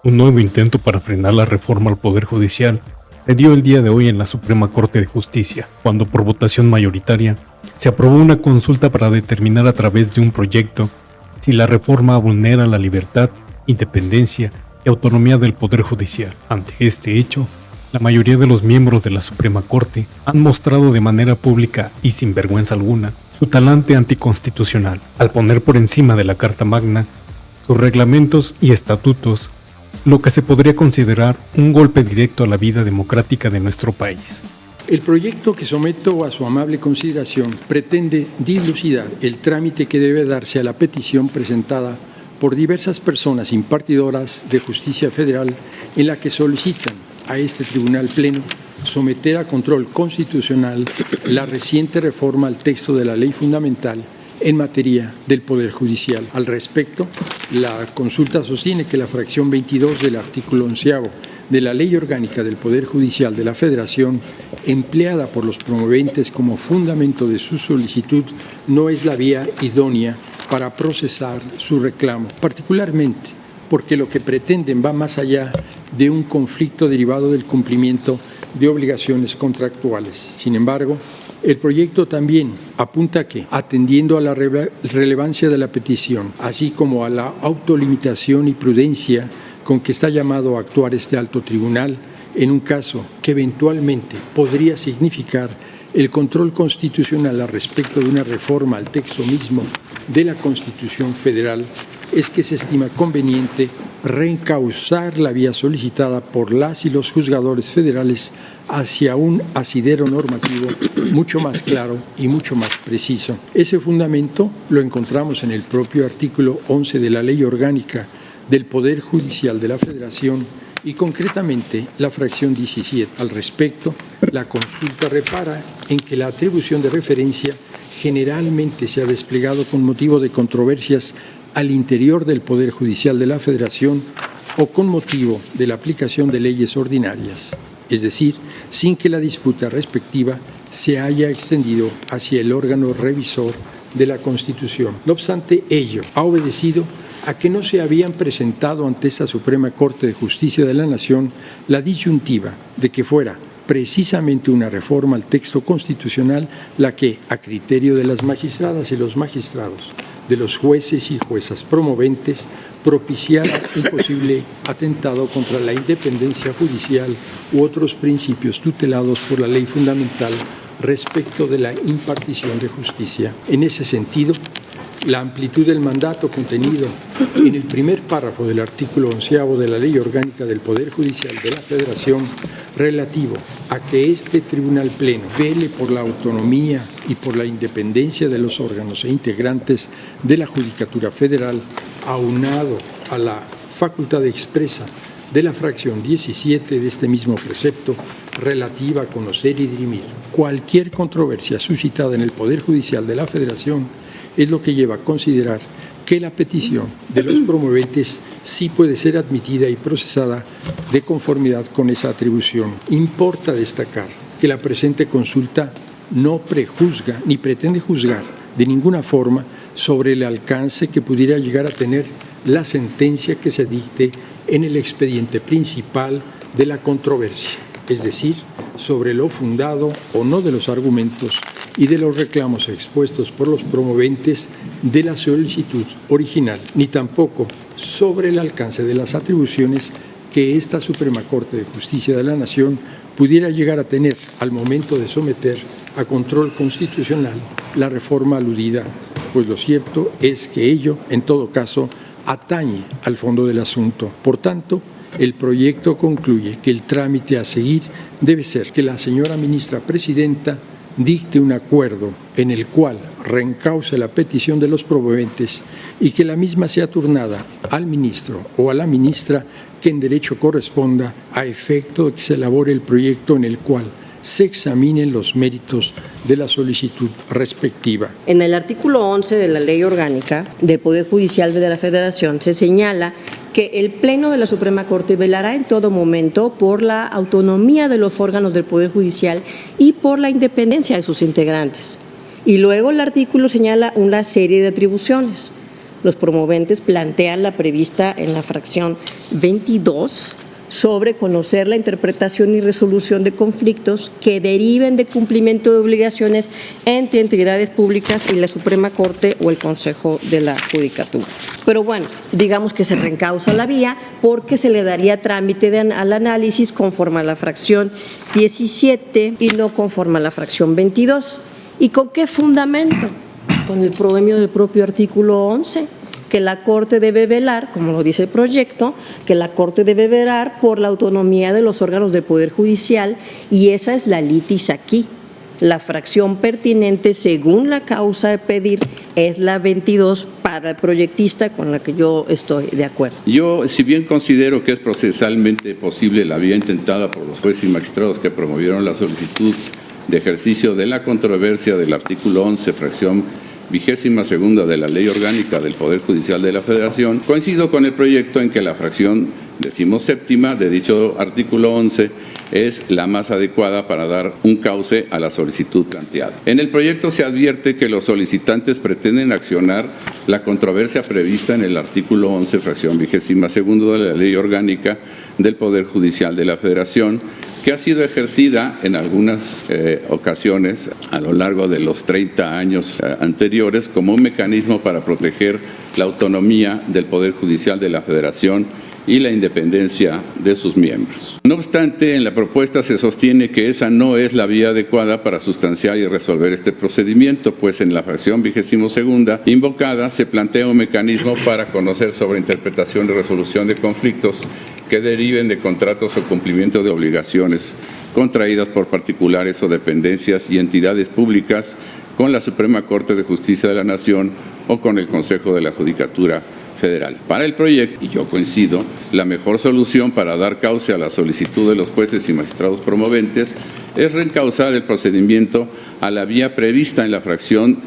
Un nuevo intento para frenar la reforma al Poder Judicial se dio el día de hoy en la Suprema Corte de Justicia, cuando por votación mayoritaria se aprobó una consulta para determinar a través de un proyecto si la reforma vulnera la libertad, independencia y autonomía del Poder Judicial. Ante este hecho, la mayoría de los miembros de la Suprema Corte han mostrado de manera pública y sin vergüenza alguna su talante anticonstitucional, al poner por encima de la Carta Magna sus reglamentos y estatutos, lo que se podría considerar un golpe directo a la vida democrática de nuestro país. El proyecto que someto a su amable consideración pretende dilucidar el trámite que debe darse a la petición presentada por diversas personas impartidoras de justicia federal en la que solicitan a este Tribunal Pleno someter a control constitucional la reciente reforma al texto de la Ley Fundamental en materia del Poder Judicial. Al respecto, la consulta sostiene que la fracción 22 del artículo 11 de la Ley Orgánica del Poder Judicial de la Federación, empleada por los promoventes como fundamento de su solicitud, no es la vía idónea para procesar su reclamo, particularmente porque lo que pretenden va más allá de un conflicto derivado del cumplimiento de obligaciones contractuales. Sin embargo, el proyecto también apunta a que, atendiendo a la relevancia de la petición, así como a la autolimitación y prudencia con que está llamado a actuar este alto tribunal, en un caso que eventualmente podría significar el control constitucional al respecto de una reforma al texto mismo de la Constitución Federal, es que se estima conveniente reencauzar la vía solicitada por las y los juzgadores federales hacia un asidero normativo mucho más claro y mucho más preciso. Ese fundamento lo encontramos en el propio artículo 11 de la Ley Orgánica del Poder Judicial de la Federación y concretamente la fracción 17. Al respecto, la consulta repara en que la atribución de referencia generalmente se ha desplegado con motivo de controversias al interior del Poder Judicial de la Federación o con motivo de la aplicación de leyes ordinarias, es decir, sin que la disputa respectiva se haya extendido hacia el órgano revisor de la Constitución. No obstante ello, ha obedecido a que no se habían presentado ante esa Suprema Corte de Justicia de la Nación la disyuntiva de que fuera precisamente una reforma al texto constitucional la que, a criterio de las magistradas y los magistrados, de los jueces y juezas promoventes, propiciara un posible atentado contra la independencia judicial u otros principios tutelados por la ley fundamental respecto de la impartición de justicia. En ese sentido, la amplitud del mandato contenido en el primer párrafo del artículo 11 de la Ley Orgánica del Poder Judicial de la Federación relativo a que este Tribunal Pleno vele por la autonomía y por la independencia de los órganos e integrantes de la Judicatura Federal, aunado a la facultad expresa de la fracción 17 de este mismo precepto relativa a conocer y dirimir cualquier controversia suscitada en el Poder Judicial de la Federación, es lo que lleva a considerar que la petición de los promoventes sí puede ser admitida y procesada de conformidad con esa atribución. Importa destacar que la presente consulta no prejuzga ni pretende juzgar de ninguna forma sobre el alcance que pudiera llegar a tener la sentencia que se dicte en el expediente principal de la controversia, es decir, sobre lo fundado o no de los argumentos y de los reclamos expuestos por los promoventes de la solicitud original, ni tampoco sobre el alcance de las atribuciones que esta Suprema Corte de Justicia de la Nación pudiera llegar a tener al momento de someter a control constitucional la reforma aludida, pues lo cierto es que ello, en todo caso, atañe al fondo del asunto. Por tanto, el proyecto concluye que el trámite a seguir debe ser que la señora ministra presidenta dicte un acuerdo en el cual reencauce la petición de los promoventes y que la misma sea turnada al ministro o a la ministra que en derecho corresponda a efecto de que se elabore el proyecto en el cual se examinen los méritos de la solicitud respectiva. En el artículo 11 de la Ley Orgánica del Poder Judicial de la Federación se señala que el Pleno de la Suprema Corte velará en todo momento por la autonomía de los órganos del Poder Judicial y por la independencia de sus integrantes. Y luego el artículo señala una serie de atribuciones. los promoventes plantean la prevista en la fracción 22 sobre conocer la interpretación y resolución de conflictos que deriven de cumplimiento de obligaciones entre entidades públicas y la Suprema Corte o el Consejo de la Judicatura. Pero bueno, digamos que se reencausa la vía porque se le daría trámite al análisis conforme a la fracción 17 y no conforme a la fracción 22. ¿Y con qué fundamento? Con el proemio del propio artículo 11. Que la Corte debe velar, como lo dice el proyecto, que la Corte debe velar por la autonomía de los órganos del Poder Judicial, y esa es la litis aquí. La fracción pertinente, según la causa de pedir, es la 22 para el proyectista, con la que yo estoy de acuerdo. Yo, si bien considero que es procesalmente posible la vía intentada por los jueces y magistrados que promovieron la solicitud de ejercicio de la controversia del artículo 11, fracción 22ª de la Ley Orgánica del Poder Judicial de la Federación, coincido con el proyecto en que la fracción 17ª de dicho artículo 11 es la más adecuada para dar un cauce a la solicitud planteada. En el proyecto se advierte que los solicitantes pretenden accionar la controversia prevista en el artículo 11, fracción 22ª de la Ley Orgánica del Poder Judicial de la Federación, que ha sido ejercida en algunas ocasiones a lo largo de los 30 años anteriores como un mecanismo para proteger la autonomía del Poder Judicial de la Federación y la independencia de sus miembros. No obstante, en la propuesta se sostiene que esa no es la vía adecuada para sustanciar y resolver este procedimiento, pues en la fracción 22ª invocada se plantea un mecanismo para conocer sobre interpretación y resolución de conflictos que deriven de contratos o cumplimiento de obligaciones contraídas por particulares o dependencias y entidades públicas con la Suprema Corte de Justicia de la Nación o con el Consejo de la Judicatura Federal. Para el proyecto, y yo coincido, la mejor solución para dar cauce a la solicitud de los jueces y magistrados promoventes es reencauzar el procedimiento a la vía prevista en la fracción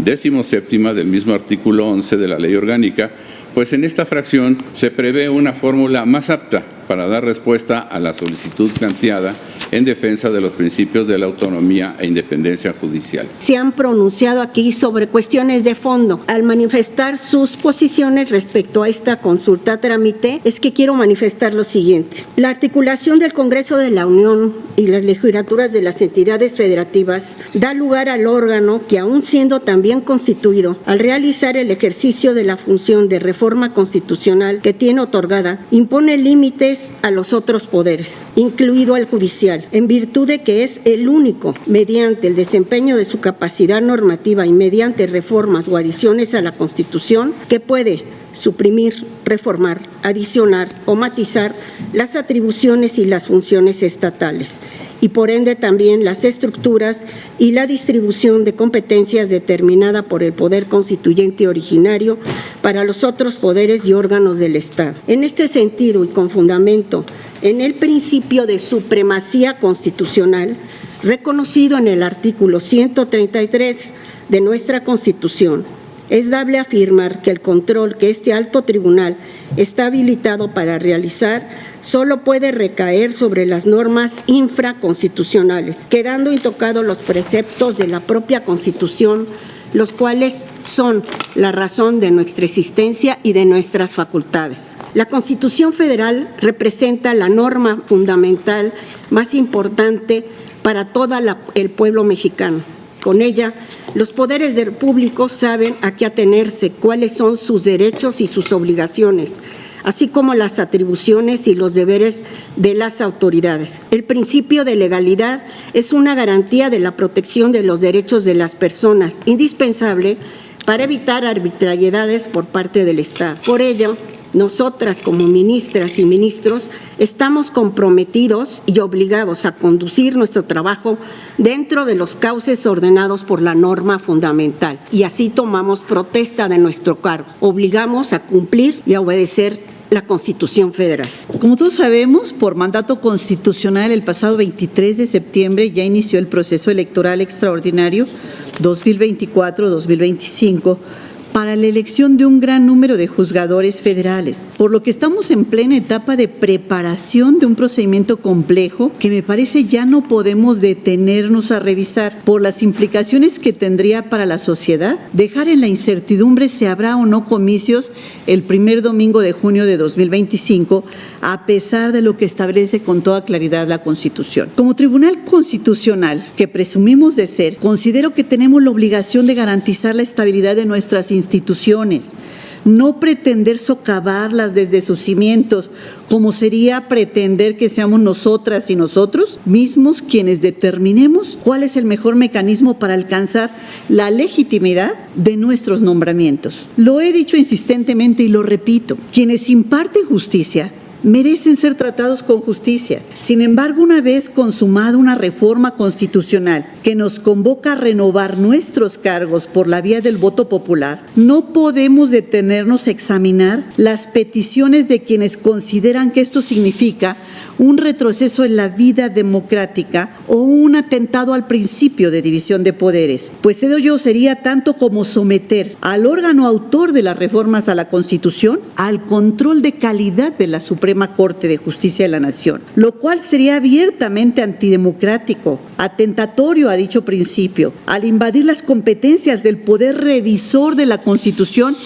17ª del mismo artículo 11 de la Ley Orgánica, pues en esta fracción se prevé una fórmula más apta para dar respuesta a la solicitud planteada en defensa de los principios de la autonomía e independencia judicial. Se han pronunciado aquí sobre cuestiones de fondo. Al manifestar sus posiciones respecto a esta consulta trámite, es que quiero manifestar lo siguiente. La articulación del Congreso de la Unión y las legislaturas de las entidades federativas da lugar al órgano que, aun siendo también constituido, al realizar el ejercicio de la función de reforma constitucional que tiene otorgada, impone límites a los otros poderes, incluido al judicial, en virtud de que es el único, mediante el desempeño de su capacidad normativa y mediante reformas o adiciones a la Constitución, que puede suprimir, reformar, adicionar o matizar las atribuciones y las funciones estatales, y por ende también las estructuras y la distribución de competencias determinada por el poder constituyente originario para los otros poderes y órganos del Estado. En este sentido y con fundamento en el principio de supremacía constitucional, reconocido en el artículo 133 de nuestra Constitución, es dable afirmar que el control que este alto tribunal está habilitado para realizar solo puede recaer sobre las normas infraconstitucionales, quedando intocados los preceptos de la propia Constitución, los cuales son la razón de nuestra existencia y de nuestras facultades. La Constitución Federal representa la norma fundamental más importante para todo el pueblo mexicano. Con ella, los poderes públicos saben a qué atenerse, cuáles son sus derechos y sus obligaciones, así como las atribuciones y los deberes de las autoridades. El principio de legalidad es una garantía de la protección de los derechos de las personas, indispensable para evitar arbitrariedades por parte del Estado. Por ello, nosotras como ministras y ministros estamos comprometidos y obligados a conducir nuestro trabajo dentro de los cauces ordenados por la norma fundamental, y así tomamos protesta de nuestro cargo. Obligamos a cumplir y a obedecer la Constitución Federal. Como todos sabemos, por mandato constitucional, el pasado 23 de septiembre ya inició el proceso electoral extraordinario 2024-2025, para la elección de un gran número de juzgadores federales, por lo que estamos en plena etapa de preparación de un procedimiento complejo que me parece ya no podemos detenernos a revisar por las implicaciones que tendría para la sociedad dejar en la incertidumbre si habrá o no comicios el primer domingo de junio de 2025, a pesar de lo que establece con toda claridad la Constitución. Como Tribunal Constitucional, que presumimos de ser, considero que tenemos la obligación de garantizar la estabilidad de nuestras instituciones, no pretender socavarlas desde sus cimientos, como sería pretender que seamos nosotras y nosotros mismos quienes determinemos cuál es el mejor mecanismo para alcanzar la legitimidad de nuestros nombramientos. Lo he dicho insistentemente y lo repito, quienes imparten justicia merecen ser tratados con justicia. Sin embargo, una vez consumada una reforma constitucional que nos convoca a renovar nuestros cargos por la vía del voto popular, no podemos detenernos a examinar las peticiones de quienes consideran que esto significa un retroceso en la vida democrática o un atentado al principio de división de poderes, pues ello sería tanto como someter al órgano autor de las reformas a la Constitución al control de calidad de la Suprema Corte de Justicia de la Nación, lo cual sería abiertamente antidemocrático, atentatorio a dicho principio, al invadir las competencias del poder revisor de la Constitución,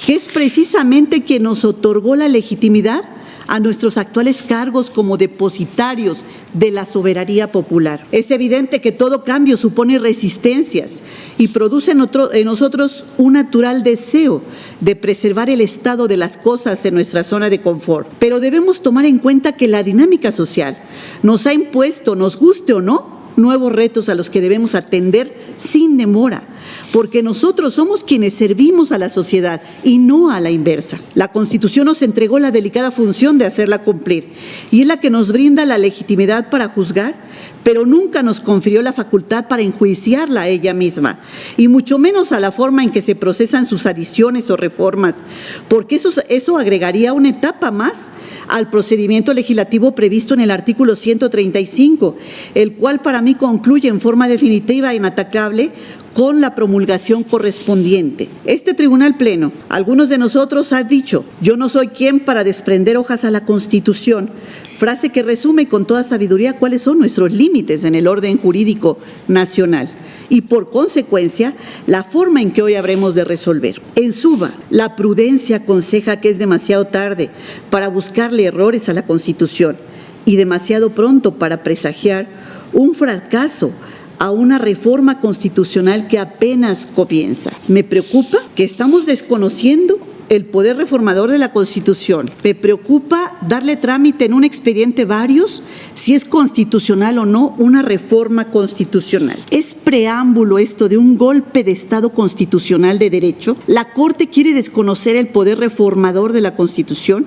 que es precisamente quien nos otorgó la legitimidad a nuestros actuales cargos como depositarios de la soberanía popular. Es evidente que todo cambio supone resistencias y produce en nosotros un natural deseo de preservar el estado de las cosas en nuestra zona de confort. Pero debemos tomar en cuenta que la dinámica social nos ha impuesto, nos guste o no, nuevos retos a los que debemos atender sin demora, porque nosotros somos quienes servimos a la sociedad y no a la inversa. La Constitución nos entregó la delicada función de hacerla cumplir y es la que nos brinda la legitimidad para juzgar, pero nunca nos confirió la facultad para enjuiciarla a ella misma, y mucho menos a la forma en que se procesan sus adiciones o reformas, porque eso agregaría una etapa más al procedimiento legislativo previsto en el artículo 135, el cual para mí concluye en forma definitiva e inatacable con la promulgación correspondiente. Este Tribunal Pleno, algunos de nosotros han dicho, yo no soy quien para desprender hojas a la Constitución, frase que resume con toda sabiduría cuáles son nuestros límites en el orden jurídico nacional y por consecuencia la forma en que hoy habremos de resolver. En suma, la prudencia aconseja que es demasiado tarde para buscarle errores a la Constitución y demasiado pronto para presagiar un fracaso a una reforma constitucional que apenas comienza. Me preocupa que estamos desconociendo el poder reformador de la Constitución. Me preocupa darle trámite en un expediente varios si es constitucional o no una reforma constitucional. ¿Es preámbulo esto de un golpe de Estado constitucional de derecho? ¿La Corte quiere desconocer el poder reformador de la Constitución?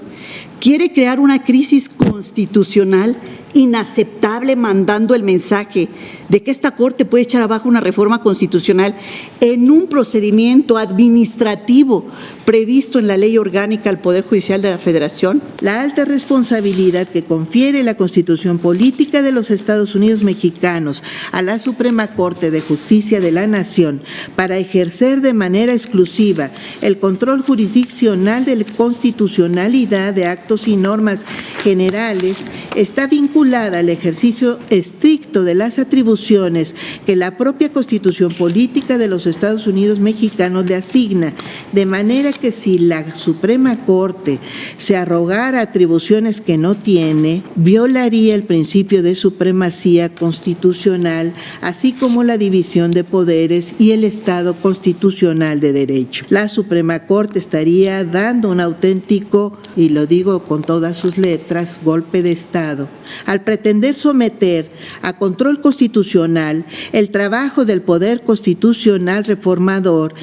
¿Quiere crear una crisis constitucional inaceptable, mandando el mensaje de que esta Corte puede echar abajo una reforma constitucional en un procedimiento administrativo previsto en la Ley Orgánica al Poder Judicial de la Federación? La alta responsabilidad que confiere la Constitución Política de los Estados Unidos Mexicanos a la Suprema Corte de Justicia de la Nación para ejercer de manera exclusiva el control jurisdiccional de la constitucionalidad de actos y normas generales está vinculada al ejercicio estricto de las atribuciones que la propia Constitución Política de los Estados Unidos Mexicanos le asigna, de manera que si la Suprema Corte se arrogara atribuciones que no tiene, violaría el principio de supremacía constitucional, así como la división de poderes y el Estado constitucional de derecho. La Suprema Corte estaría dando un auténtico, y lo digo con todas sus letras, golpe de Estado, al pretender someter a control constitucional el trabajo del Poder Constitucional Reformador,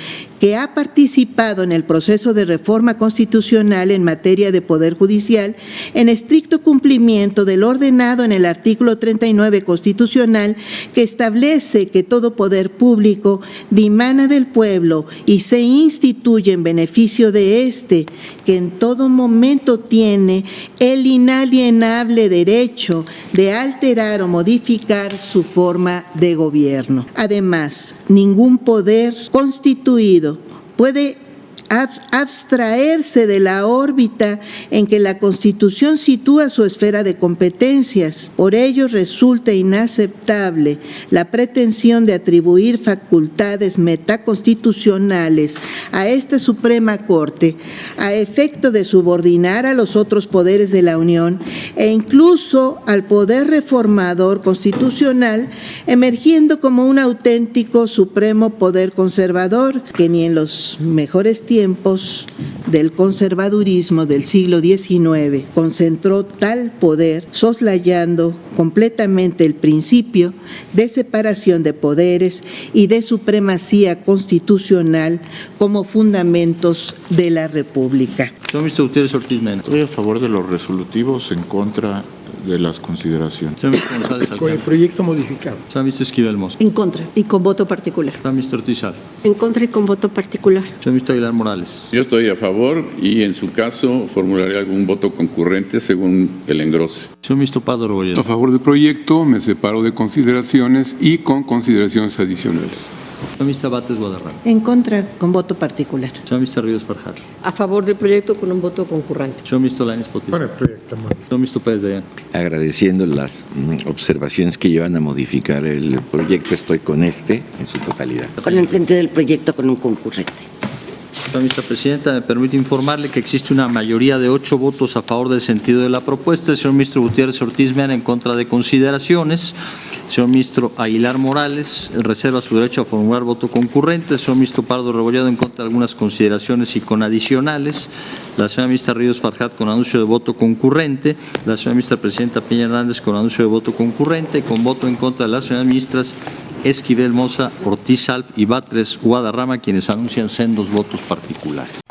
que ha participado en el proceso de reforma constitucional en materia de Poder Judicial, en estricto cumplimiento del ordenado en el artículo 39 constitucional, que establece que todo poder público dimana del pueblo y se instituye en beneficio de éste, que en todo momento tiene el inalienable derecho de alterar o modificar su forma de gobierno. Además, ningún poder constituido puede abstraerse de la órbita en que la Constitución sitúa su esfera de competencias. Por ello resulta inaceptable la pretensión de atribuir facultades metaconstitucionales a esta Suprema Corte a efecto de subordinar a los otros poderes de la Unión e incluso al poder reformador constitucional, emergiendo como un auténtico supremo poder conservador que ni en los mejores tiempos del conservadurismo del siglo XIX concentró tal poder, soslayando completamente el principio de separación de poderes y de supremacía constitucional como fundamentos de la República. Señor Mr. Gutiérrez Ortiz Mena. Estoy a favor de los resolutivos, en contra de las consideraciones. Señor Mr. González Con el Alcántara. proyecto modificado. Señor Mr. Esquivel Mozo. En contra y con voto particular. Señor Mr. Ortiz Alba. En contra y con voto particular. Señor Mr. Aguilar Morales. Yo estoy a favor y en su caso formularé algún voto concurrente según el engrose. Señor Mr. Pardo Rebolledo. A favor del proyecto, me separo de consideraciones y con consideraciones adicionales. Señor Mr. Bates Guadarrama. En contra, con voto particular. Señor Mr. Ríos Farjat. A favor del proyecto con un voto concurrente. Señor Mr. Lainez Potismo. Señor Mr. Pérez Dayan. Agradeciendo las observaciones que llevan a modificar el proyecto, estoy con en su totalidad. Con el sentido del proyecto con un concurrente. Señora Presidenta, me permite informarle que existe una mayoría de 8 votos a favor del sentido de la propuesta. El señor ministro Gutiérrez Ortiz Mena en contra de consideraciones. El señor ministro Aguilar Morales reserva su derecho a formular voto concurrente. El señor ministro Pardo Rebolledo en contra de algunas consideraciones y con adicionales. La señora ministra Ríos Farjat con anuncio de voto concurrente. La señora ministra Presidenta Peña Hernández con anuncio de voto concurrente. Y con voto en contra de las señoras ministras Esquivel Moza, Ortiz Alb y Batres Guadarrama, quienes anuncian sendos votos particulares.